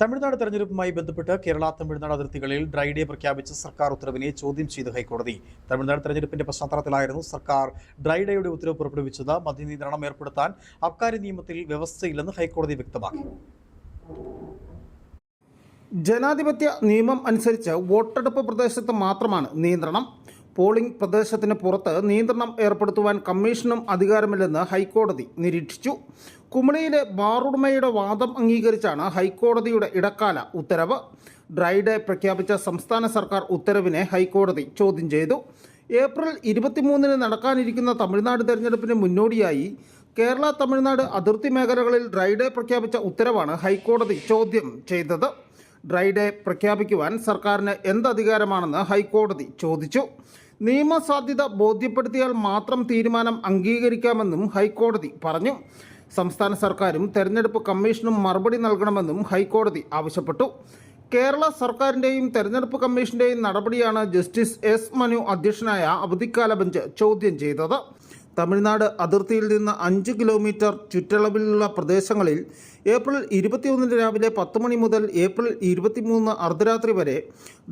തമിഴ്നാട് തെരഞ്ഞെടുപ്പുമായി ബന്ധപ്പെട്ട് കേരള തമിഴ്നാട് അതിർത്തികളിൽ ഡ്രൈ ഡേ പ്രഖ്യാപിച്ച സർക്കാർ ഉത്തരവിനെ ചോദ്യം ചെയ്ത് ഹൈക്കോടതി. തമിഴ്നാട് തെരഞ്ഞെടുപ്പിന്റെ പശ്ചാത്തലത്തിലായിരുന്നു സർക്കാർ ഡ്രൈ ഡേയുടെ ഉത്തരവ് പുറപ്പെടുവിച്ചത്. മദ്യനിയന്ത്രണം ഏർപ്പെടുത്താൻ അബ്കാരി നിയമത്തിൽ വ്യവസ്ഥയില്ലെന്ന് ഹൈക്കോടതി വ്യക്തമാക്കി. ജനാധിപത്യ നിയമം അനുസരിച്ച് വോട്ടെടുപ്പ് പ്രദേശത്ത് മാത്രമാണ് നിയന്ത്രണം. പോളിംഗ് പ്രദേശത്തിന് പുറത്ത് നിയന്ത്രണം ഏർപ്പെടുത്തുവാൻ കമ്മീഷനും അധികാരമില്ലെന്ന് ഹൈക്കോടതി നിരീക്ഷിച്ചു. കുമളിയിലെ ബാറുടമയുടെ വാദം അംഗീകരിച്ചാണ് ഹൈക്കോടതിയുടെ ഇടക്കാല ഉത്തരവ്. ഡ്രൈ ഡേ പ്രഖ്യാപിച്ച സംസ്ഥാന സർക്കാർ ഉത്തരവിനെ ഹൈക്കോടതി ചോദ്യം ചെയ്തു. ഏപ്രിൽ 23-ന് നടക്കാനിരിക്കുന്ന തമിഴ്നാട് തെരഞ്ഞെടുപ്പിന് മുന്നോടിയായി കേരള തമിഴ്നാട് അതിർത്തി മേഖലകളിൽ ഡ്രൈ ഡേ പ്രഖ്യാപിച്ച ഉത്തരവാണ് ഹൈക്കോടതി ചോദ്യം ചെയ്തത്. ഡ്രൈ ഡേ പ്രഖ്യാപിക്കുവാൻ സർക്കാരിന് എന്തധികാരമാണെന്ന് ഹൈക്കോടതി ചോദിച്ചു. നിയമസാധ്യത ബോധ്യപ്പെടുത്തിയാൽ മാത്രം തീരുമാനം അംഗീകരിക്കാമെന്നും ഹൈക്കോടതി പറഞ്ഞു. സംസ്ഥാന സർക്കാരും തെരഞ്ഞെടുപ്പ് കമ്മീഷനും മറുപടി നൽകണമെന്നും ഹൈക്കോടതി ആവശ്യപ്പെട്ടു. കേരള സർക്കാരിൻ്റെയും തെരഞ്ഞെടുപ്പ് കമ്മീഷൻ്റെയും നടപടിയാണ് ജസ്റ്റിസ് എസ് മനു അധ്യക്ഷനായ അവധിക്കാല ബെഞ്ച് ചോദ്യം ചെയ്തത്. തമിഴ്നാട് അതിർത്തിയിൽ നിന്ന് 5 കിലോമീറ്റർ ചുറ്റളവിലുള്ള പ്രദേശങ്ങളിൽ ഏപ്രിൽ 21 രാവിലെ 10 മണി മുതൽ ഏപ്രിൽ 23 അർദ്ധരാത്രി വരെ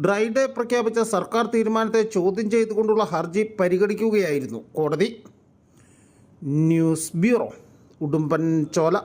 ഡ്രൈ ഡേ പ്രഖ്യാപിച്ച സർക്കാർ തീരുമാനത്തെ ചോദ്യം ചെയ്തുകൊണ്ടുള്ള ഹർജി പരിഗണിക്കുകയായിരുന്നു കോടതി. News bureau, Udumbanchola.